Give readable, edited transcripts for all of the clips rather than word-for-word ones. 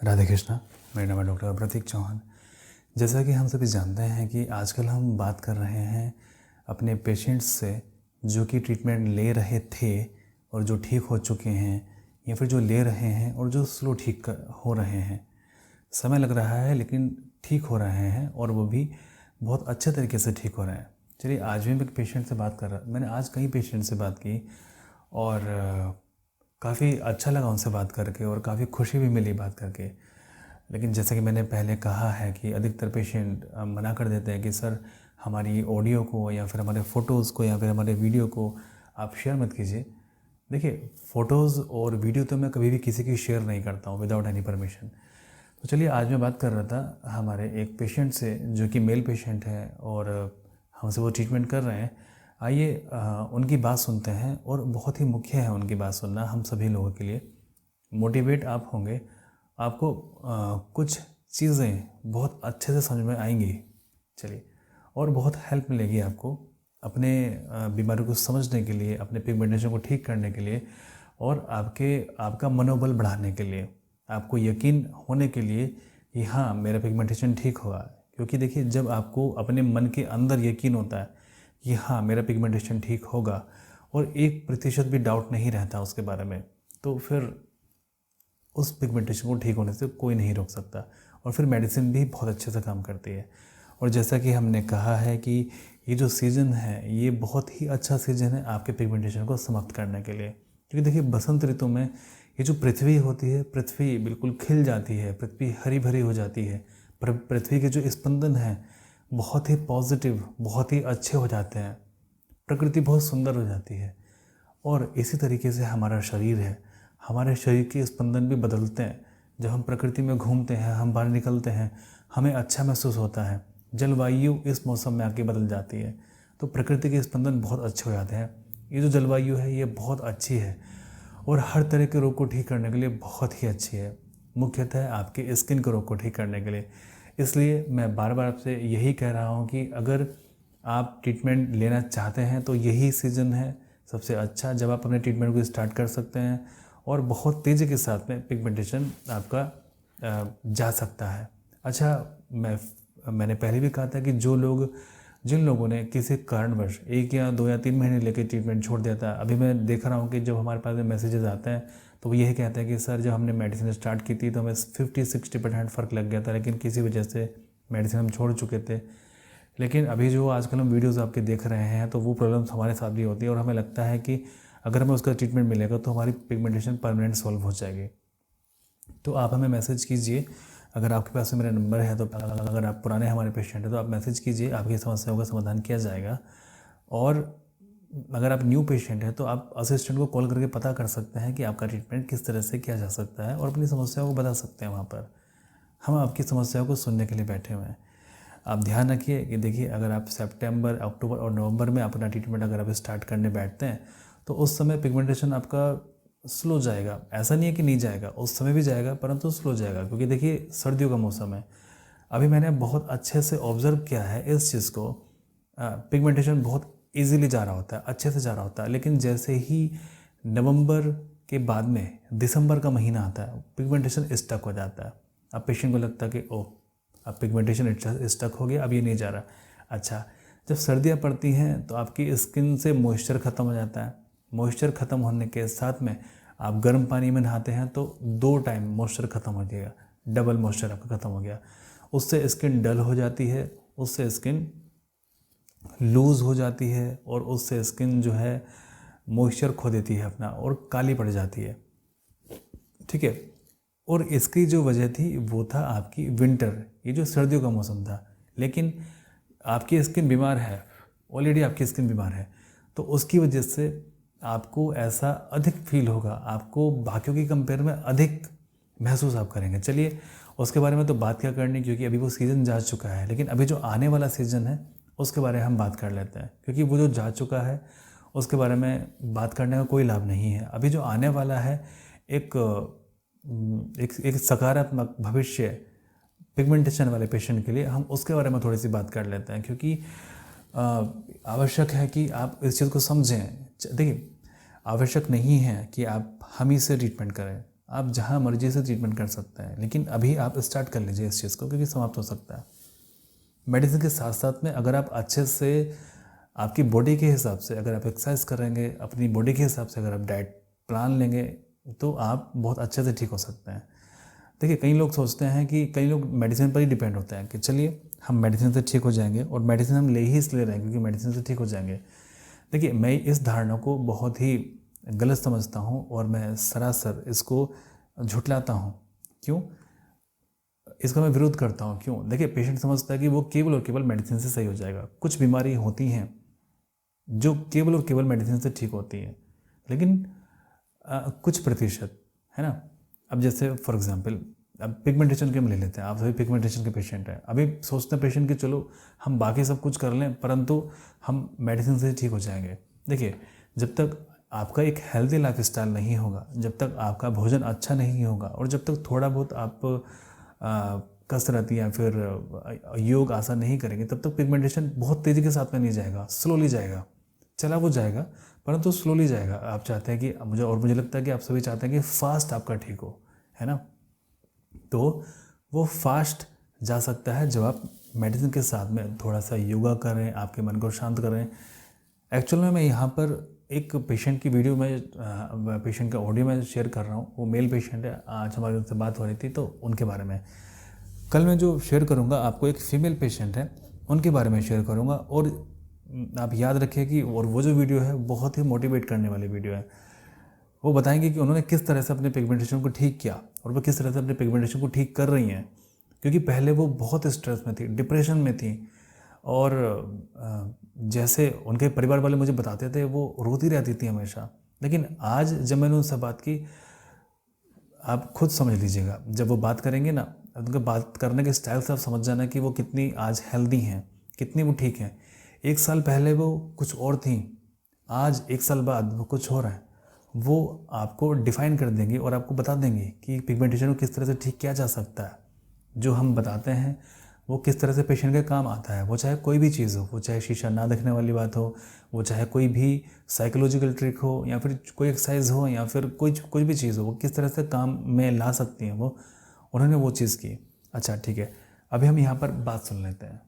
राधे कृष्णा। मेरा नाम है डॉक्टर प्रतीक चौहान। जैसा कि हम सभी जानते हैं कि आजकल हम बात कर रहे हैं अपने पेशेंट्स से जो कि ट्रीटमेंट ले रहे थे और जो ठीक हो चुके हैं, या फिर जो ले रहे हैं और जो स्लो ठीक हो रहे हैं। समय लग रहा है लेकिन ठीक हो रहे हैं, और वो भी बहुत अच्छे तरीके से ठीक हो रहे हैं। चलिए, आज भी मैं एक पेशेंट से बात कर रहा, मैंने आज कई पेशेंट से बात की और काफ़ी अच्छा लगा उनसे बात करके और काफ़ी खुशी भी मिली बात करके। लेकिन जैसे कि मैंने पहले कहा है कि अधिकतर पेशेंट मना कर देते हैं कि सर हमारी ऑडियो को या फिर हमारे फ़ोटोज़ को या फिर हमारे वीडियो को आप शेयर मत कीजिए। देखिए, फ़ोटोज़ और वीडियो तो मैं कभी भी किसी की शेयर नहीं करता हूँ विदाउट एनी परमिशन। तो चलिए, आज मैं बात कर रहा था हमारे एक पेशेंट से जो कि मेल पेशेंट है और हमसे वो ट्रीटमेंट कर रहे हैं। आइए उनकी बात सुनते हैं, और बहुत ही मुख्य है उनकी बात सुनना हम सभी लोगों के लिए। मोटिवेट आप होंगे, आपको कुछ चीज़ें बहुत अच्छे से समझ में आएंगी। चलिए, और बहुत हेल्प मिलेगी आपको अपने बीमारी को समझने के लिए, अपने पिगमेंटेशन को ठीक करने के लिए, और आपका मनोबल बढ़ाने के लिए, आपको यकीन होने के लिए कि हाँ, मेरा पिगमेंटेशन ठीक होगा। क्योंकि देखिए, जब आपको अपने मन के अंदर यकीन होता है कि हाँ, मेरा पिगमेंटेशन ठीक होगा, और 1% भी डाउट नहीं रहता उसके बारे में, तो फिर उस पिगमेंटेशन को ठीक होने से कोई नहीं रोक सकता। और फिर मेडिसिन भी बहुत अच्छे से काम करती है। और जैसा कि हमने कहा है कि ये जो सीज़न है ये बहुत ही अच्छा सीज़न है आपके पिगमेंटेशन को समाप्त करने के लिए। क्योंकि देखिए, बसंत ऋतु में ये जो पृथ्वी होती है, पृथ्वी बिल्कुल खिल जाती है, पृथ्वी हरी भरी हो जाती है। पृथ्वी के जो स्पंदन हैं बहुत ही पॉजिटिव, बहुत ही अच्छे हो जाते हैं। प्रकृति बहुत सुंदर हो जाती है। और इसी तरीके से हमारा शरीर है, हमारे शरीर के स्पंदन भी बदलते हैं। जब हम प्रकृति में घूमते हैं, हम बाहर निकलते हैं, हमें अच्छा महसूस होता है। जलवायु इस मौसम में आके बदल जाती है, तो प्रकृति के स्पंदन बहुत अच्छे हो जाते हैं। ये जो जलवायु है ये बहुत अच्छी है, और हर तरह के रोग को ठीक करने के लिए बहुत ही अच्छी है। मुख्यतः आपके स्किन के रोग को ठीक करने के लिए। इसलिए मैं बार बार आपसे यही कह रहा हूँ कि अगर आप ट्रीटमेंट लेना चाहते हैं तो यही सीज़न है सबसे अच्छा, जब आप अपने ट्रीटमेंट को स्टार्ट कर सकते हैं, और बहुत तेज़ी के साथ में पिगमेंटेशन आपका जा सकता है। अच्छा, मैंने पहले भी कहा था कि जिन लोगों ने किसी कारणवश 1 या 2 या 3 महीने लेकर ट्रीटमेंट छोड़ दिया था, अभी मैं देख रहा हूँ कि जब हमारे पास में मैसेजेस आते हैं तो वो यही कहते हैं कि सर, जब हमने मेडिसिन स्टार्ट की थी तो हमें 50-60% फ़र्क लग गया था, लेकिन किसी वजह से मेडिसिन हम छोड़ चुके थे। लेकिन अभी जो आजकल हम वीडियोज़ आपके देख रहे हैं तो वो प्रॉब्लम्स हमारे साथ भी होती है, और हमें लगता है कि अगर हमें उसका ट्रीटमेंट मिलेगा तो हमारी पिगमेंटेशन परमानेंट सॉल्व हो जाएगी। तो आप हमें मैसेज कीजिए, अगर आपके पास में मेरा नंबर है तो। अगर आप पुराने हमारे पेशेंट हैं तो आप मैसेज कीजिए, आपकी समस्याओं का समाधान किया जाएगा। और अगर आप न्यू पेशेंट हैं तो आप असिस्टेंट को कॉल करके पता कर सकते हैं कि आपका ट्रीटमेंट किस तरह से किया जा सकता है, और अपनी समस्याओं को बता सकते हैं। वहाँ पर हम आपकी समस्याओं को सुनने के लिए बैठे हुए हैं। आप ध्यान रखिए कि देखिए, अगर आप सितंबर, अक्टूबर और नवंबर में अपना ट्रीटमेंट अगर आप स्टार्ट करने बैठते हैं तो उस समय पिगमेंटेशन आपका स्लो जाएगा। ऐसा नहीं है कि नहीं जाएगा, उस समय भी जाएगा, परंतु स्लो जाएगा। क्योंकि देखिए, सर्दियों का मौसम है। अभी मैंने बहुत अच्छे से ऑब्जर्व किया है इस चीज़ को। पिगमेंटेशन बहुत ईजीली जा रहा होता है, अच्छे से जा रहा होता है, लेकिन जैसे ही नवंबर के बाद में दिसंबर का महीना आता है, पिगमेंटेशन स्टक हो जाता है। अब पेशेंट को लगता है कि ओह, अब पिगमेंटेशन स्टक हो गया, अब ये नहीं जा रहा। अच्छा, जब सर्दियाँ पड़ती हैं तो आपकी स्किन से मॉइस्चर ख़त्म हो जाता है। मॉइस्चर ख़त्म होने के साथ में आप गर्म पानी में नहाते हैं तो 2 टाइम मॉइस्चर ख़त्म हो जाएगा, डबल मॉइस्चर आपका ख़त्म हो गया। उससे स्किन डल हो जाती है, उससे स्किन लूज़ हो जाती है, और उससे स्किन जो है मॉइस्चर खो देती है अपना, और काली पड़ जाती है। ठीक है। और इसकी जो वजह थी वो था आपकी विंटर, ये जो सर्दियों का मौसम था। लेकिन आपकी स्किन बीमार है, ऑलरेडी आपकी स्किन बीमार है, तो उसकी वजह से आपको ऐसा अधिक फील होगा, आपको बाकियों की कंपेयर में अधिक महसूस आप करेंगे। चलिए, उसके बारे में तो बात क्या करनी, क्योंकि अभी वो सीज़न जा चुका है। लेकिन अभी जो आने वाला सीज़न है उसके बारे में हम बात कर लेते हैं, क्योंकि वो जो जा चुका है उसके बारे में बात करने का कोई लाभ नहीं है। अभी जो आने वाला है एक एक सकारात्मक भविष्य पिगमेंटेशन वाले पेशेंट के लिए, हम उसके बारे में थोड़ी सी बात कर लेते हैं। क्योंकि आवश्यक है कि आप इस चीज़ को समझें। देखिए, आवश्यक नहीं है कि आप हम ही से ट्रीटमेंट करें, आप जहाँ मर्जी से ट्रीटमेंट कर सकते हैं, लेकिन अभी आप स्टार्ट कर लीजिए इस चीज़ को, क्योंकि समाप्त हो सकता है। मेडिसिन के साथ साथ में अगर आप अच्छे से आपकी बॉडी के हिसाब से अगर आप एक्सरसाइज करेंगे, अपनी बॉडी के हिसाब से अगर आप डाइट प्लान लेंगे, तो आप बहुत अच्छे से ठीक हो सकते हैं। देखिए, कई लोग सोचते हैं कि कई लोग मेडिसिन पर ही डिपेंड होते हैं कि चलिए हम मेडिसिन से ठीक हो जाएंगे, और मेडिसिन हम ले ही इसलिए रहे हैं क्योंकि मेडिसिन से ठीक हो जाएंगे। देखिए, मैं इस धारणा को बहुत ही गलत समझता हूँ और मैं सरासर इसको झुठलाता हूँ। क्यों? इसका मैं विरोध करता हूँ। क्यों? देखिए, पेशेंट समझता है कि वो केवल और केवल मेडिसिन से सही हो जाएगा। कुछ बीमारी होती हैं जो केवल और केवल मेडिसिन से ठीक होती हैं, लेकिन कुछ प्रतिशत, है ना। अब जैसे फॉर एग्जांपल, अब पिगमेंटेशन के हम ले लेते हैं। आप सभी पिगमेंटेशन के पेशेंट हैं। अभी सोचते हैं पेशेंट कि चलो हम बाकी सब कुछ कर लें, परंतु हम मेडिसिन से ठीक हो जाएंगे। देखिए, जब तक आपका एक हेल्दी लाइफ स्टाइल नहीं होगा, जब तक आपका भोजन अच्छा नहीं होगा, और जब तक थोड़ा बहुत आप कसरत या फिर योग आसन नहीं करेंगे, तब तक पिगमेंटेशन बहुत तेज़ी के साथ में नहीं जाएगा, स्लोली जाएगा। चला वो जाएगा, परंतु स्लोली जाएगा। आप चाहते हैं कि मुझे लगता है कि आप सभी चाहते हैं कि फास्ट आपका ठीक हो, है ना। तो वो फास्ट जा सकता है जब आप मेडिसिन के साथ में थोड़ा सा योगा करें, आपके मन को शांत करें। एक्चुअल में मैं यहाँ पर एक पेशेंट की वीडियो में, पेशेंट का ऑडियो में शेयर कर रहा हूँ। वो मेल पेशेंट है। आज हमारी उनसे बात हो रही थी, तो उनके बारे में कल मैं जो शेयर करूँगा आपको, एक फीमेल पेशेंट है, उनके बारे में शेयर करूँगा। और आप याद रखिए कि और वो जो वीडियो है बहुत ही मोटिवेट करने वाली वीडियो है। वो बताएंगे कि उन्होंने किस तरह से अपने पिगमेंटेशन को ठीक किया, और वो किस तरह से अपने पिगमेंटेशन को ठीक कर रही हैं। क्योंकि पहले वो बहुत स्ट्रेस में थी, डिप्रेशन में थी, और जैसे उनके परिवार वाले मुझे बताते थे, वो रोती रहती थी हमेशा। लेकिन आज जब मैंने उनसे बात की, आप खुद समझ लीजिएगा, जब वो बात करेंगे ना, उनके बात करने के स्टाइल से आप समझ जाना कि वो कितनी आज हेल्दी हैं, कितनी वो ठीक हैं। 1 साल पहले वो कुछ और थी, आज 1 साल बाद वो कुछ और हैं। वो आपको डिफ़ाइन कर देंगे और आपको बता देंगे कि पिगमेंटेशन को किस तरह से ठीक किया जा सकता है। जो हम बताते हैं वो किस तरह से पेशेंट के काम आता है। वो चाहे कोई भी चीज़ हो, वो चाहे शीशा ना देखने वाली बात हो, वो चाहे कोई भी साइकोलॉजिकल ट्रिक हो, या फिर कोई एक्सरसाइज हो, या फिर कोई भी चीज़ हो, वो किस तरह से काम में ला सकती हैं वो, उन्होंने वो चीज़ की। अच्छा, ठीक है, अभी हम यहाँ पर बात सुन लेते हैं।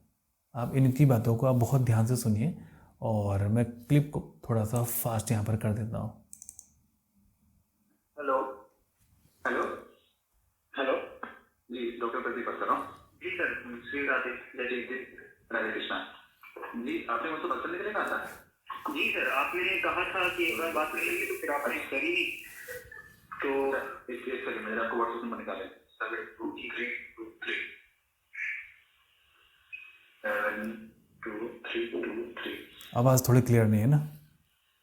आप इनकी बातों को आप बहुत ध्यान से सुनिए, और मैं क्लिप को थोड़ा सा फास्ट यहाँ पर कर देता हूँ। हेलो हेलो हेलो जी, डॉक्टर प्रदीप बात कर रहा हूँ। जी सर, श्री राधे जय जी, राधे कृष्णा जी। आपने मुझसे बर्तन लेके कहा था? जी सर, आपने कहा था कि एक बार बात कर लेंगे, तो फिर आपने करी नहीं। तो इसलिए सर मैंने आपको व्हाट्सएप नंबर निकाले, 72323 आवाज़ थोड़ी क्लियर नहीं है ना।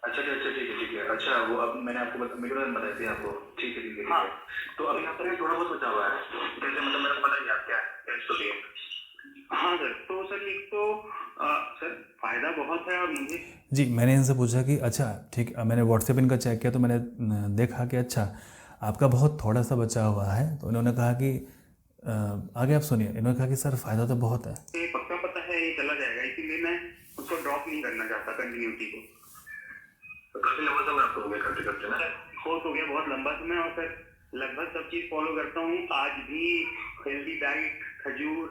अच्छा ठीक है। अच्छा, वो अब मैंने आपको मेरे को बताई थी आपको। ठीक है। हाँ, तो अभी यहाँ पर थोड़ा बहुत बचा हुआ है। जैसे मतलब मेरे को पता ही आप क्या है इसको लिए। हाँ सर, तो सर एक तो सर फायदा बहुत है, और मुझे जी, मैंने इनसे पूछा कि अच्छा ठीक, मैंने व्हाट्सएप इनका चेक किया, तो मैंने देखा कि अच्छा आपका बहुत थोड़ा सा बचा हुआ है। तो इन्होंने कहा कि आगे आप सुनिए। इन्होंने कहा कि सर फ़ायदा तो बहुत है। पक्का पता है ये चला जाएगा, इसीलिए मैं उसको ड्रॉप नहीं करना चाहता, कंटिन्यूटी को। तो काफी लंबा समय आपको हो गया करते ना? कोर्स हो गया बहुत लंबा समय, और सर लगभग सब चीज फॉलो करता हूँ। आज भी हेल्दी डाइट, खजूर,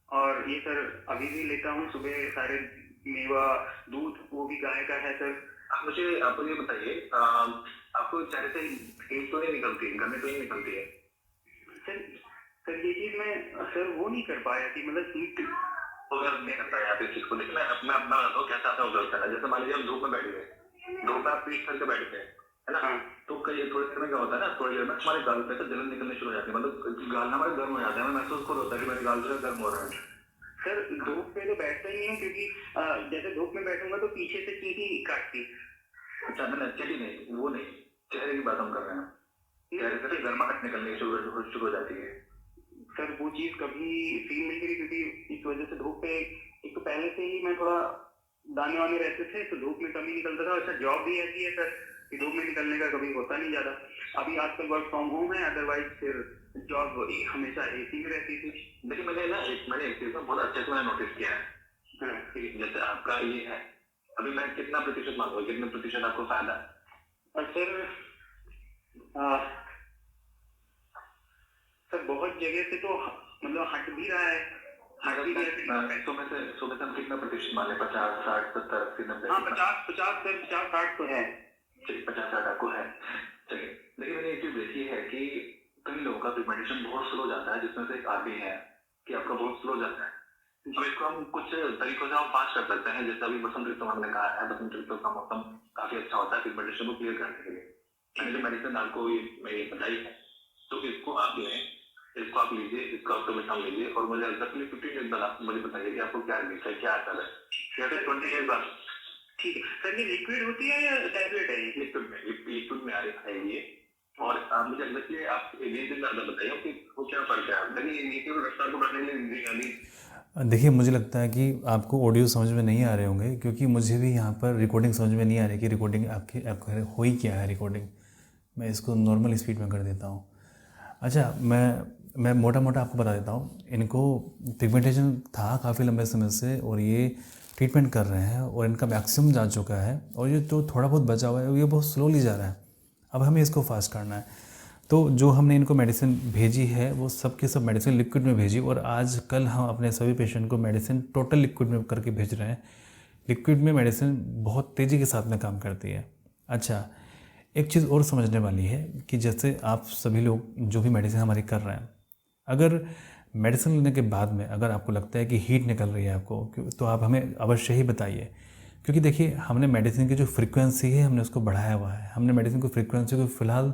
और ये सर अभी भी लेता हूँ सुबह सारे मेवा, दूध, वो भी गाय का है सर। आप मुझे बताइए, आपको चेहरे से हीट तो नहीं निकलती, गर्मी तो नहीं निकलती है? सर ये चीज मैं सर वो नहीं कर पाया कि मतलब हीट ऑब्जर्व नहीं करता है आप इस चीज को। लेकिन मैं अपना बताऊँ क्या चाहता हूँ ऑब्जर्व करना। जैसे मान लीजिए हम धूप में बैठ गए, धूप में आप पीठ करके बैठ गए, है ना? तो कई थोड़ी देर में क्या होता है ना, थोड़ी देर में हमारे गाल पे से जलन निकलने शुरू हो जाती है, मतलब गाल हमारे गर्म हो जाते हैं। हमें महसूस खुद होता है कि मेरे गाल जो है गर्म हो रहा है। सर धूप पे तो बैठता ही नहीं हूँ, क्योंकि जैसे धूप में बैठूंगा तो पीछे से चींटी काटती। अच्छा, मैंने चींटी नहीं, वो नहीं, चेहरे की बात हम कर रहे हैं। चेहरे से गर्माहट निकलनी शुरू हो जाती है। सर वो चीज कभी फील नहीं करी, क्योंकि इस वजह से धूप पे एक तो पहले से ही मैं थोड़ा दाने वाने रहते थे, तो धूप में कम ही निकलता था। अच्छा, जॉब भी ऐसी है सर कि धूप में निकलने का कभी होता नहीं ज्यादा। अभी आजकल वर्क फ्रॉम होम है, अदरवाइज फिर जॉब हमेशा एसी में रहती थी। लेकिन मैंने एक चीज बहुत अच्छे से मैंने नोटिस किया है। जैसे आपका ये है, अभी मैं कितना प्रतिशत मांगूंगा, कितने प्रतिशत आपको फायदा? सर जगह से तो मतलब हट भी रहा है, हट भी रहा है। सुबह से हम कितना प्रतिशत मान लें, 50, 60, 70, 80, 90? हाँ 50 सर, 50-60 तो है। चलिए 50-60 आपको है। चलिए देखिए, मैंने एक चीज देखी है कि कई लोगों का पिगमेंटेशन बहुत स्लो जाता है, जिसमें से एक आप भी है कि आपका बहुत स्लो जाता है। अब इसको हम कुछ तरीकों से हम फास्ट कर सकते हैं, जैसे अभी बसंत ऋतु हमने कहा है, बसंत ऋतु का मौसम काफी अच्छा होता है पिगमेंटेशन को क्लियर करने के लिए। मैंने जो मेडिसिन आपको ये बताई है, तो इसको आप लें, इसको आप लीजिए, इसका ऑप्टोमेट्रम लीजिए और मुझे एग्जैक्टली 15 डेज बाद मुझे बताइए कि आपको क्या दिखता है, क्या असर है, या फिर 20 डेज बाद। ठीक है सर। ये लिक्विड होती है या टैबलेट है? लिक्विड में आ रही है ये। और आप मुझे एग्जैक्टली आप एक दिन ज्यादा बताइए कि वो क्या फर्क है। देखिए नीचे रफ्तार को बढ़ाने के लिए अभी देखिए, मुझे लगता है कि आपको ऑडियो समझ में नहीं आ रहे होंगे, क्योंकि मुझे भी यहाँ पर रिकॉर्डिंग समझ में नहीं आ रही कि रिकॉर्डिंग आपकी हो ही क्या है रिकॉर्डिंग। मैं इसको नॉर्मल स्पीड में कर देता हूँ। अच्छा, मैं मोटा मोटा आपको बता देता हूँ। इनको पिगमेंटेशन था काफ़ी लंबे समय से और ये ट्रीटमेंट कर रहे हैं और इनका मैक्सिमम जा चुका है, और ये जो थोड़ा बहुत बचा हुआ है ये बहुत स्लोली जा रहा है। अब हमें इसको फास्ट करना है। तो जो हमने इनको मेडिसिन भेजी है वो सब की सब मेडिसिन लिक्विड में भेजी, और आज कल हम अपने सभी पेशेंट को मेडिसिन टोटल लिक्विड में करके भेज रहे हैं। लिक्विड में मेडिसिन बहुत तेज़ी के साथ में काम करती है। अच्छा, एक चीज़ और समझने वाली है कि जैसे आप सभी लोग जो भी मेडिसिन हमारी कर रहे हैं, अगर मेडिसिन लेने के बाद में अगर आपको लगता है कि हीट निकल रही है आपको, तो आप हमें अवश्य ही बताइए। क्योंकि देखिए, हमने मेडिसिन की जो फ्रीक्वेंसी है हमने उसको बढ़ाया हुआ है। हमने मेडिसिन की फ्रीक्वेंसी को फ़िलहाल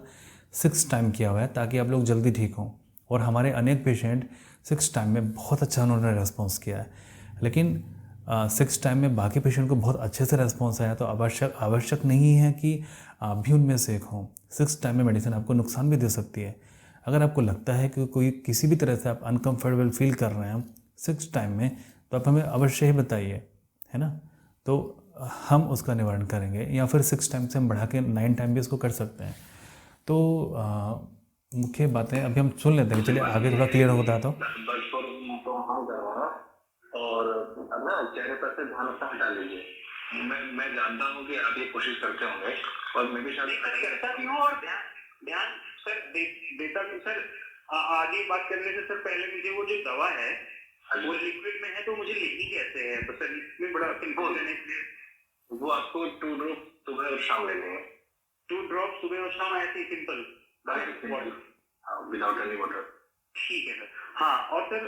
6 टाइम किया हुआ है, ताकि आप लोग जल्दी ठीक हों। और हमारे अनेक पेशेंट 6 टाइम में बहुत अच्छा उन्होंने रेस्पॉन्स किया है। लेकिन 6 टाइम में बाकी पेशेंट को बहुत अच्छे से रेस्पॉन्स आया, तो आवश्यक नहीं है कि आप भी उनमें से एक हों। 6 टाइम में मेडिसिन आपको नुकसान भी दे सकती है। अगर आपको लगता है कि कोई किसी भी तरह से आप अनकम्फर्टेबल फील कर रहे हैं 6 टाइम में, तो आप हमें अवश्य ही बताइए, है ना। तो हम उसका निवारण करेंगे, या फिर 6 टाइम से हम बढ़ा के 9 टाइम भी इसको कर सकते हैं। तो मुख्य बातें अभी हम सुन लेते हैं। चलिए आगे थोड़ा क्लियर होता है। तो हम करवाना और ना चेहरे पर से ध्यान अपना हटा लीजिए। मैं जानता हूँ कि आप ये कोशिश करते होंगे और मैं भी शायद करता भी हूँ और ध्यान सर देता भी सर। आगे बात करने से सर पहले मुझे वो जो दवा है वो लिक्विड में है, तो मुझे लेनी कैसे है? तो सर इसमें बड़ा कंफ्यूजन है, इसलिए वो आपको 2 ड्रॉप सुबह और शाम लेने हैं। 2 ड्रॉप सुबह और शाम, ऐसे ही सिंपल विदाउट एनी वाटर। ठीक है सर। हाँ, और सर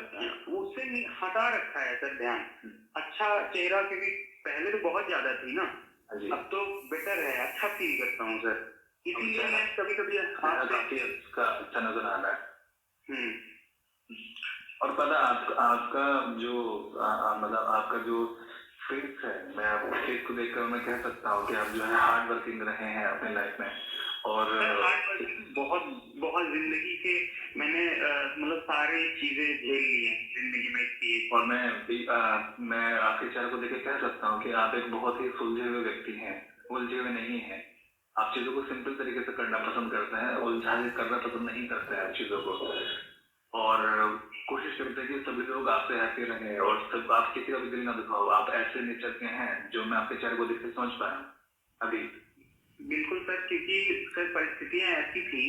उससे हटा रखा है सर ध्यान। अच्छा चेहरा के भी पहले तो बहुत ज्यादा थी ना, अब तो बेटर है, अच्छा फील करता हूँ सर। इसीलिए मैं कभी कभी काफी अच्छा नजर आ रहा है। और पता आपका जो मतलब आपका जो फेस है, मैं आपके फेस को देखकर मैं कह सकता हूँ कि आप जो है हार्ड वर्किंग रहे हैं अपने लाइफ में। और बहुत बहुत जिंदगी के मैंने मतलब सारी चीजें झेल ली हैं जिंदगी में इसकी। और मैं आपके चेहरे को देख कह सकता हूँ कि आप एक बहुत ही सुलझे हुए व्यक्ति हैं, उलझे हुए नहीं हैं। आप चीजों को सिंपल तरीके से करना पसंद करते हैं, उलझाने करना पसंद नहीं करते हैं चीजों को, और कोशिश करते हैं कि सभी लोग आपसे हैप्पी रहें और सब आप किसी का भी दिल ना दुखाओ। आप ऐसे नेचर के हैं जो मैं आपके चेहरे को देख के समझ पाया अभी। बिल्कुल सर, क्योंकि सर परिस्थितियां ऐसी थी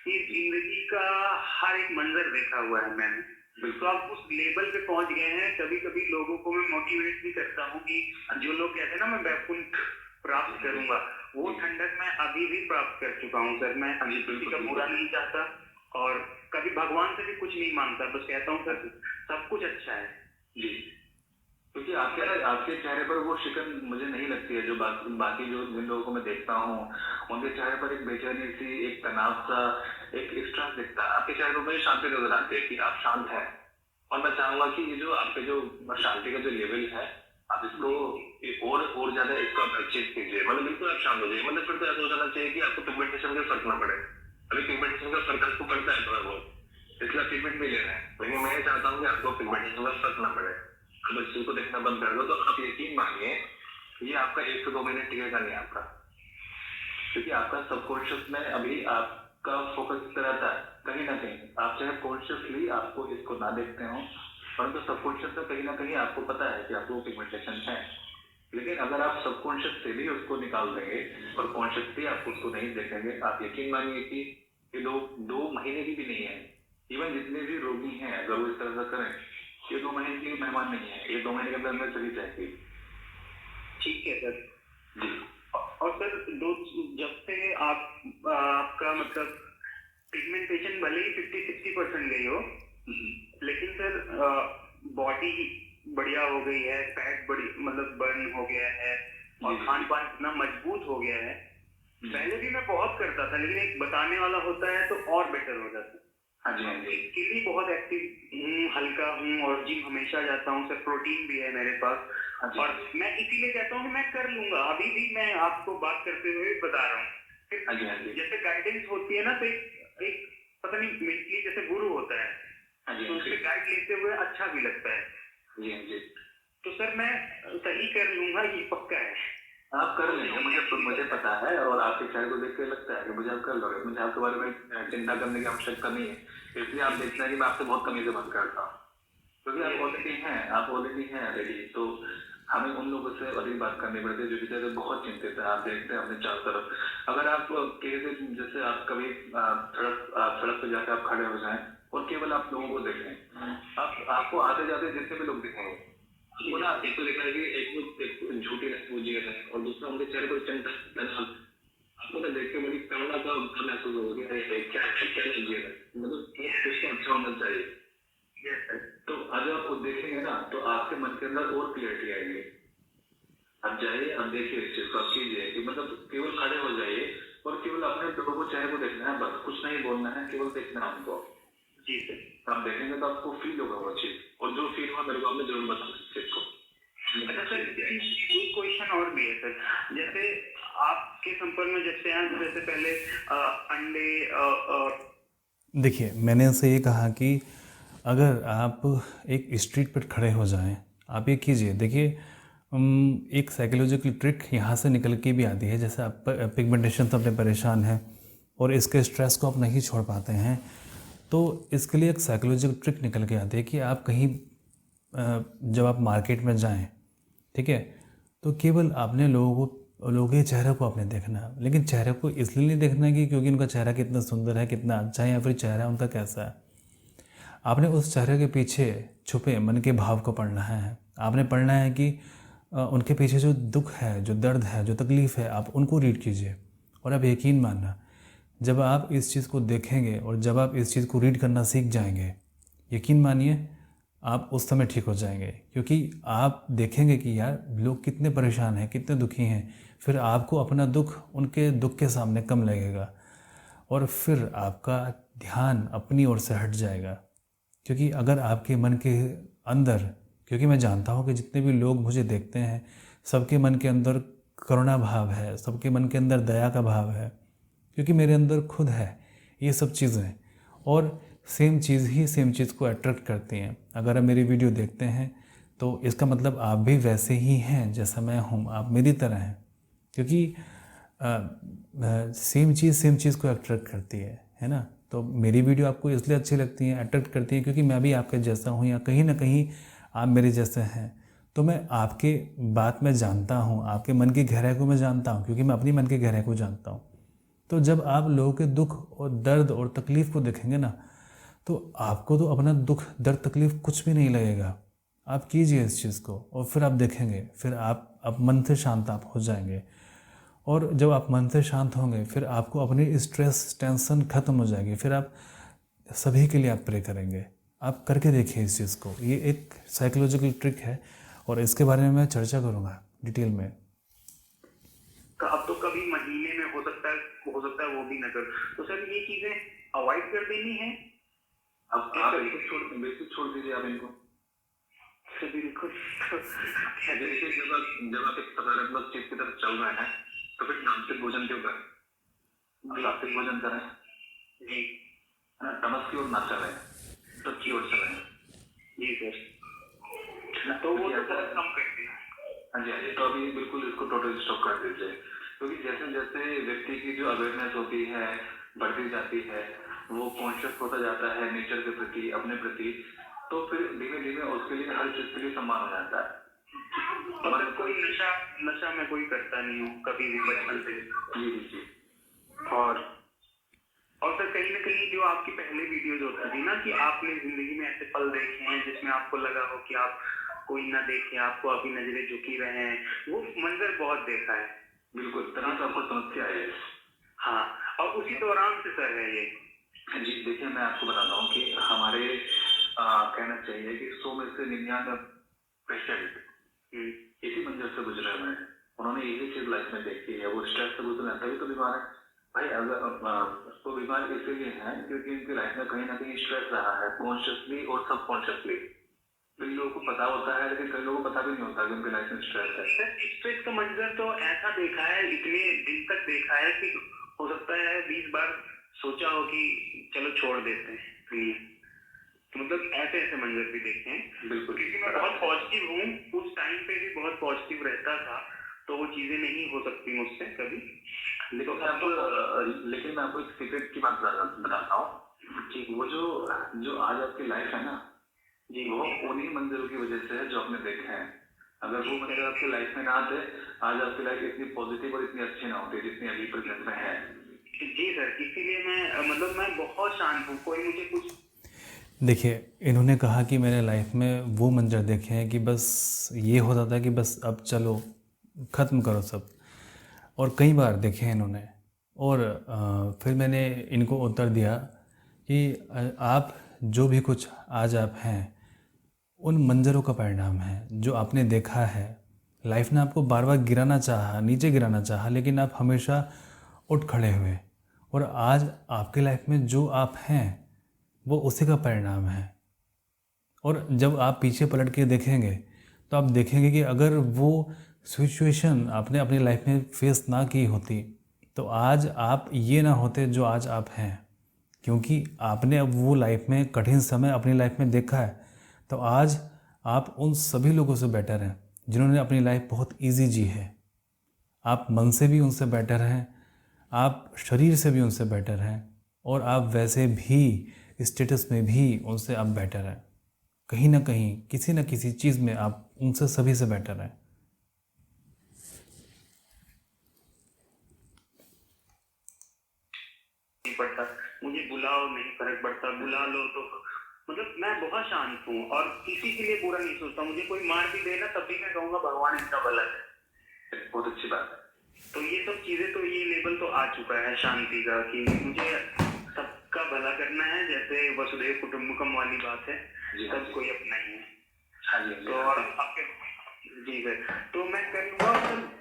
कि जिंदगी का हर एक मंजर देखा हुआ है मैंने। तो आप उस लेवल पे पहुंच गए हैं। कभी कभी लोगों को मैं मोटिवेट भी करता हूँ कि जो लोग कहते हैं ना मैं वैकुंठ प्राप्त करूंगा, वो ठंडक मैं अभी भी प्राप्त कर चुका हूँ सर। मैं किसी का बुरा नहीं चाहता और कभी भगवान से भी कुछ नहीं मांगता, बस कहता हूँ सर सब कुछ अच्छा है जी। क्योंकि आपके चेहरे पर वो शिकन मुझे नहीं लगती है जो बाकी जो जिन लोगों को मैं देखता हूँ उनके चेहरे पर एक बेचैनी सी, एक तनाव सा, एक स्ट्रेस दिखता है। आपके चेहरे पर मुझे शांति नजर आती है कि आप शांत हैं। और मैं चाहूंगा कि ये जो आपके जो शांति का जो लेवल है, आप इसको और ज्यादा इसको अचीव कीजिए। मतलब बिल्कुल आप शांत हो जाइए। मतलब फिर तो ऐसा हो जाना चाहिए कि आपको पिगमेंटेशन का फर्क ना पड़े। अभी पिगमेंटेशन का फर्क आपको पड़ता है थोड़ा बहुत, इसलिए ट्रीटमेंट भी ले रहे हैं, लेकिन मैं चाहता हूँ कि आपको पिगमेंटेशन का फर्क ना पड़े। अब इस चीज को देखना बंद कर दो तो आप यकीन मानिए ये आपका 1 से 2 महीने टिकेगा नहीं आपका। क्योंकि आपका सबकॉन्शियस में अभी आपका फोकस इस तरह रहता है कहीं ना कहीं। आप चाहे कॉन्शियसली आपको इसको ना देखते हो, परंतु सबकॉन्शियस में कहीं ना कहीं आपको पता है कि आपको पिगमेंटेशन है। लेकिन अगर आप सबकॉन्शियस से भी उसको निकाल देंगे और कॉन्शियसली आप उसको नहीं देखेंगे, आप यकीन मानिए कि ये 2 महीने की भी नहीं है, इवन जितने भी रोगी हैं अगर वो इस तरह से करें, ये 2 महीने के मेहमान नहीं है, ये 2 महीने के अंदर अंदर चली जाएगी। ठीक है सर। जी। और सर जब से आपका मतलब पिगमेंटेशन भले ही 50-60% गई हो, लेकिन सर बॉडी बढ़िया हो गई है, फैट बड़ी मतलब बर्न हो गया है और खान पान इतना मजबूत हो गया है। पहले भी मैं बहुत करता था, लेकिन एक बताने वाला होता है तो और बेटर हो जाता है। हाँ जी, हाँ जी। स्किन भी बहुत एक्टिव हूँ, हल्का हूँ और जिम हमेशा जाता हूँ सर, प्रोटीन भी है मेरे पास। हाँ जी। और मैं इसीलिए कहता हूँ कि मैं कर लूंगा, अभी भी मैं आपको बात करते हुए बता रहा हूँ। हाँ जी, हाँ जी। जैसे गाइडेंस होती है ना, तो एक पता नहीं मेंटली जैसे गुरु होता है, हाँ जी, तो हाँ जी। उससे गाइड लेते हुए अच्छा भी लगता है। जी, हाँ जी। तो सर मैं सही कर लूंगा, ये पक्का है। आप कर लेंगे, मुझे पता है, और आपके चेहरे को देख के लगता है कि मुझे आप कर लोगे। मुझे आपके बारे में चिंता करने की आवश्यकता नहीं है, इसलिए आप देखते हैं कि मैं आपसे बहुत कमी से बात करता हूँ, क्योंकि आप ऑलरेडी हैं रेडी। तो हमें उन लोगों से अधिक बात करनी पड़ती है जो बेचारे बहुत चिंतित है। आप देखते हैं अपने चारों तरफ, अगर आप किसी जैसे आप कभी सड़क पे जाकर आप खड़े हो जाएं और केवल आप लोगों को देखें, आपको आते जाते जितने भी लोग दिखेंगे, वो ना एक तो देखा है कि एक झूठी पूंजी है और दूसरा उनके चेहरे पर चिंता, आपको ना देख के बड़ी करुणा का महसूस होगा कि अरे क्या लीजिए, मतलब ये कुछ अच्छा होना चाहिए। तो अगर आप वो देखेंगे ना तो आपके मन के अंदर और क्लियरिटी आएगी। आप जाइए, आप देखिए इस चीज को, आप कीजिए कि मतलब केवल खड़े हो जाइए और केवल अपने लोगों को चेहरे को देखना है, बस कुछ नहीं बोलना है, केवल देखना है उनको। जी सर। आप देखेंगे तो आपको फील होगा वो चीज, और जो फील हुआ मेरे को आपने जरूर बताना इस चीज को। अच्छा सर, एक क्वेश्चन और भी है सर। जैसे आपके संपर्क में जैसे हैं, जैसे पहले अंडे देखिए, मैंने उनसे ये कहा कि अगर आप एक स्ट्रीट पर खड़े हो जाएं, आप ये कीजिए। देखिए, एक साइकोलॉजिकल ट्रिक यहाँ से निकल के भी आती है। जैसे आप पिगमेंटेशन से अपने परेशान हैं और इसके स्ट्रेस को आप नहीं छोड़ पाते हैं, तो इसके लिए एक साइकोलॉजिकल ट्रिक निकल के आती है कि आप कहीं जब आप मार्केट में जाएं, ठीक है, तो केवल आपने लोगों के चेहरे को आपने देखना है। लेकिन चेहरे को इसलिए नहीं देखना कि क्योंकि उनका चेहरा कितना सुंदर है, कितना अच्छा है, या फिर चेहरा उनका कैसा है। आपने उस चेहरे के पीछे छुपे मन के भाव को पढ़ना है। आपने पढ़ना है कि उनके पीछे जो दुख है, जो दर्द है, जो तकलीफ़ है, आप उनको रीड कीजिए। और आप यकीन मानना, जब आप इस चीज़ को देखेंगे और जब आप इस चीज़ को रीड करना सीख जाएंगे, यकीन मानिए आप उस समय ठीक हो जाएंगे। क्योंकि आप देखेंगे कि यार लोग कितने परेशान हैं, कितने दुखी हैं, फिर आपको अपना दुख उनके दुख के सामने कम लगेगा और फिर आपका ध्यान अपनी ओर से हट जाएगा। क्योंकि अगर आपके मन के अंदर, क्योंकि मैं जानता हूँ कि जितने भी लोग मुझे देखते हैं, सबके मन के अंदर करुणा भाव है, सबके मन के अंदर दया का भाव है, क्योंकि मेरे अंदर खुद है ये सब चीज़ें। और सेम चीज़ को अट्रैक्ट करती हैं। अगर आप मेरी वीडियो देखते हैं तो इसका मतलब आप भी वैसे ही हैं जैसा मैं हूँ, आप मेरी तरह हैं। क्योंकि सेम चीज़ को अट्रैक्ट करती है ना। तो मेरी वीडियो आपको इसलिए अच्छी लगती हैं, अट्रैक्ट करती हैं, क्योंकि मैं भी आपके जैसा हूँ या कहीं ना कहीं आप मेरे जैसे हैं। तो मैं आपके बात में जानता हूँ, आपके मन की गहराई को मैं जानता हूँ, क्योंकि मैं अपनी मन की गहराई को जानता हूँ। तो जब आप लोगों के दुख और दर्द और तकलीफ़ को देखेंगे ना, तो आपको तो अपना दुख दर्द तकलीफ़ कुछ भी नहीं लगेगा। आप कीजिए इस चीज़ को और फिर आप देखेंगे, फिर आप मन से शांत आप हो जाएंगे। और जब आप मन से शांत होंगे, फिर आपको अपनी स्ट्रेस टेंशन ख़त्म हो जाएगी। फिर आप सभी के लिए आप प्रे करेंगे। आप करके देखिए इस चीज़ को। ये एक साइकोलॉजिकल ट्रिक है और इसके बारे में मैं चर्चा करूँगा डिटेल में। अब तो कभी महीने में हो सकता है वो भी न कर। तो सर ये चीजें अवॉइड कर देनी है। आप बिल्कुल छोड़ दीजिए आप इनको। बिल्कुल। देखिए, जब आप एक सकारात्मक चीज की तरफ चल रहे हैं तो फिर सात्विक भोजन क्यों करें? सात्विक भोजन करें जी, तमस की ओर ना चलें, सब की ओर चलें। जी सर, तो वो तो बहुत कम करते हैं। हाँ जी, हाँ जी। तो अभी बिल्कुल इसको टोटली स्टॉप कर दीजिए, क्योंकि जैसे जैसे व्यक्ति की जो अवेयरनेस होती है बढ़ती जाती है, वो कॉन्शियस होता जाता है नेचर के प्रति, अपने प्रति, तो फिर धीमे धीमे उसके लिए हर चीज के लिए सम्मान हो जाता है। मतलब कोई नशा मैं कोई करता नहीं हूँ कभी भी बचपन से। जी जी जी। और और सर कहीं ना कहीं जो आपकी पहले वीडियोज होती थी ना कि आपने जिंदगी में ऐसे पल देखे हैं जिसमें आपको लगा हो कि आप कोई ना देखे, आपको आपकी नजरें झुकी रहे हैं, वो मंजर बहुत देखा है। बिल्कुल, तरह से आपको समस्या है। हाँ, और उसी दौरान से सर है ये। जी देखिए, मैं आपको बताता हूँ कि हमारे कहना चाहिए कि 100 में से 99 पेशेंट इसी मंजर से गुजरे हुए हैं। उन्होंने यही चीज लाइफ में देखी है, वो स्ट्रेस से गुजरे हैं तभी तो बीमार है भाई। अगर वो बीमार इसीलिए है क्योंकि उनकी लाइफ में कहीं ना कहीं स्ट्रेस रहा है, कॉन्शियसली और सबकॉन्शियसली। कई लोगों को पता होता है लेकिन कई लोगों को पता भी नहीं होता कि उनकी लाइफ में स्ट्रेस है। स्ट्रेस का मंजर तो ऐसा देखा है, इतने दिन तक देखा है कि हो सकता है 20 बार सोचा हो कि चलो छोड़ देते हैं। तो मतलब ऐसे ऐसे मंजर भी देखे हैं। बिल्कुल, क्योंकि मैं बहुत पॉजिटिव हूँ, उस टाइम पे भी बहुत पॉजिटिव रहता था, तो वो चीजें नहीं हो सकती मुझसे कभी। लेकिन मैं आपको एक सीक्रेट की बात बताता हूँ कि वो जो आज आपकी लाइफ है ना जी, वो उन्हीं मंजरों की वजह से है जो आपने देखे हैं। अगर वो मंजर आपकी लाइफ में ना आते, आज आपकी लाइफ इतनी पॉजिटिव और इतनी अच्छी ना होती जितनी अभी प्रेजेंट में है। जी सर, इसीलिए मैं बहुत शांत हूँ। कोई मुझे कुछ देखिए, इन्होंने कहा कि मैंने लाइफ में वो मंजर देखे हैं कि बस ये होता था कि बस अब चलो ख़त्म करो सब, और कई बार देखे हैं इन्होंने। और फिर मैंने इनको उत्तर दिया कि आप जो भी कुछ आज आप हैं उन मंजरों का परिणाम है जो आपने देखा है। लाइफ ने आपको बार बार गिराना चाहा, नीचे गिराना चाहा, लेकिन आप हमेशा उठ खड़े हुए, और आज आपकी लाइफ में जो आप हैं वो उसी का परिणाम है। और जब आप पीछे पलट के देखेंगे तो आप देखेंगे कि अगर वो सिचुएशन आपने अपनी लाइफ में फेस ना की होती तो आज आप ये ना होते जो आज आप हैं। क्योंकि आपने अब वो लाइफ में कठिन समय अपनी लाइफ में देखा है, तो आज आप उन सभी लोगों से बेटर हैं जिन्होंने अपनी लाइफ बहुत इजी जी है। आप मन से भी उनसे बेटर हैं, आप शरीर से भी उनसे बेटर हैं, और आप वैसे भी स्टेटस में भी उनसे आप बेटर हैं। कहीं ना कहीं किसी न किसी चीज़ में आप उनसे सभी से बेटर हैं। नहीं पड़ता, मुझे बुलाओ नहीं फर्क पड़ता, बुला लो तो मतलब मैं बहुत शांत हूँ और किसी के लिए बुरा नहीं सोचता। मुझे कोई मार भी देना तब भी मैं कहूँगा भगवान इनका भला है। बहुत अच्छी बात है। तो ये सब चीजें, तो ये लेवल तो आ चुका है शांति का कि मुझे सबका भला करना है। जैसे वसुधैव कुटुंबकम वाली बात है, सब कोई अपना ही है। हाँ जी, तो और आपके जी सर, तो मैं करूँगा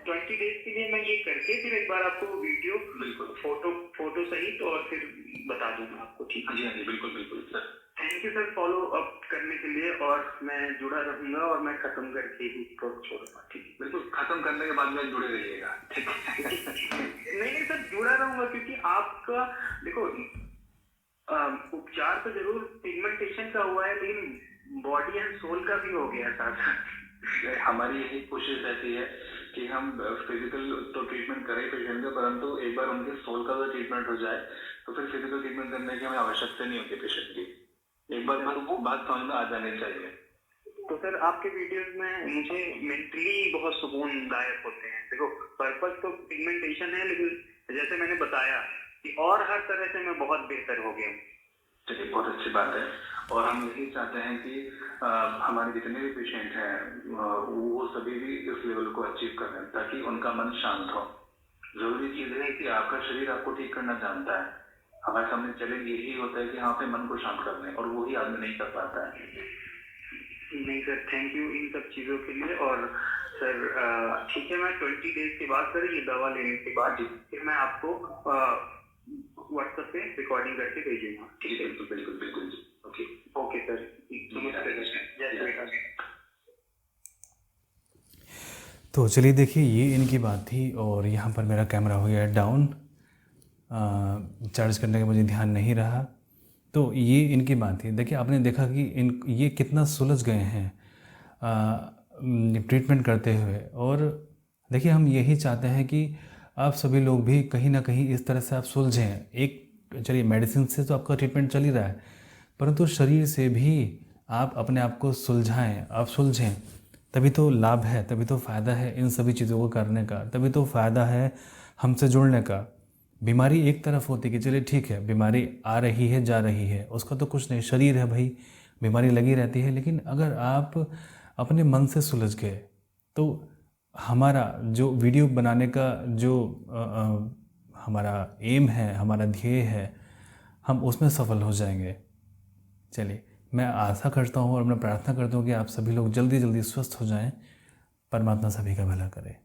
20 डेज के लिए मैं ये करके फिर एक बार आपको वीडियो बिल्कुल फोटो सहित और फिर बता दूंगा आपको। ठीक हाँ जी, बिल्कुल बिल्कुल sir. Thank you sir follow up करने के लिए, और मैं जुड़ा रहूंगा और मैं खत्म करके ही इसको छोड़ूंगा। ठीक है, बिल्कुल खत्म करने के बाद में जुड़े रहिएगा। ठीक है। नहीं सर, जुड़ा रहूंगा क्योंकि आपका देखो उपचार तो जरूर पिगमेंटेशन का हुआ है, लेकिन बॉडी एंड सोल का भी हो गया साथ। हमारी यही कोशिश रहती है कि हम फिजिकल तो ट्रीटमेंट करें पेशेंट का, परंतु एक बार उनके सोल का भी ट्रीटमेंट हो जाए तो फिर फिजिकल ट्रीटमेंट करने की हमें आवश्यकता नहीं होती पेशेंट की। एक बार वो बात समझ में आ जानी चाहिए। तो सर आपके वीडियोस में मुझे मेंटली बहुत सुकूनदायक होते हैं। देखो पर्पस तो पिगमेंटेशन है, लेकिन जैसे मैंने बताया कि और हर तरह से मैं बहुत बेहतर हो गया हूँ। चलिए, बहुत अच्छी बात है। और हम यही चाहते हैं कि हमारे जितने भी पेशेंट हैं वो सभी भी इस लेवल को अचीव करें ताकि उनका मन शांत हो। जरूरी चीज है कि आपका शरीर आपको ठीक करना जानता है। हमारे सामने चैलेंज यही होता है कि हाँ अपने मन को शांत कर दें, और वही आदमी नहीं कर पाता है। नहीं सर, थैंक यू इन सब चीज़ों के लिए। और सर ठीक है, मैं 20 डेज के बाद सर ये दवा लेने के बाद फिर मैं आपको व्हाट्सएप पे रिकॉर्डिंग करके भेजूंगा। ठीक है, बिल्कुल बिल्कुल बिल्कुल जी। ओके ओके सर, तो चलिए देखिए, ये इनकी बात थी। और यहाँ पर मेरा कैमरा हो गया डाउन, चार्ज करने का मुझे ध्यान नहीं रहा। तो ये इनकी बात थी। देखिए, आपने देखा कि ये कितना सुलझ गए हैं ट्रीटमेंट करते हुए। और देखिए, हम यही चाहते हैं कि आप सभी लोग भी कहीं ना कहीं इस तरह से आप सुलझें। एक चलिए, मेडिसिन से तो आपका ट्रीटमेंट चल ही रहा है, परंतु शरीर से भी आप अपने आप को सुलझाएं, आप सुलझें, तभी तो लाभ है, तभी तो फ़ायदा है इन सभी चीज़ों को करने का, तभी तो फ़ायदा है हमसे जुड़ने का। बीमारी एक तरफ होती कि चलिए ठीक है, बीमारी आ रही है जा रही है, उसका तो कुछ नहीं, शरीर है भाई, बीमारी लगी रहती है। लेकिन अगर आप अपने मन से सुलझ गए तो हमारा जो वीडियो बनाने का जो हमारा एम है, हमारा ध्येय है, हम उसमें सफल हो जाएंगे। चलिए, मैं आशा करता हूँ और मैं प्रार्थना करता हूँ कि आप सभी लोग जल्दी जल्दी स्वस्थ हो जाएं। परमात्मा सभी का भला करे।